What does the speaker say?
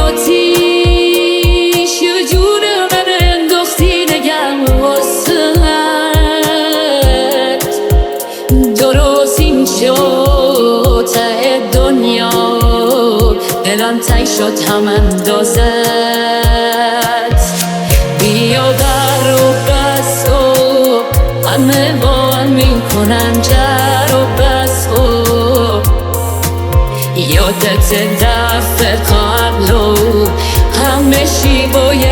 آتیش یه جون من انداختی نگم واسد درست اینجا ته دنیا الان تنگ شد هم اندازت بیا بر و بس و همه با هم میکنن جر و بس و یادت دفعه قبل و همه شیبای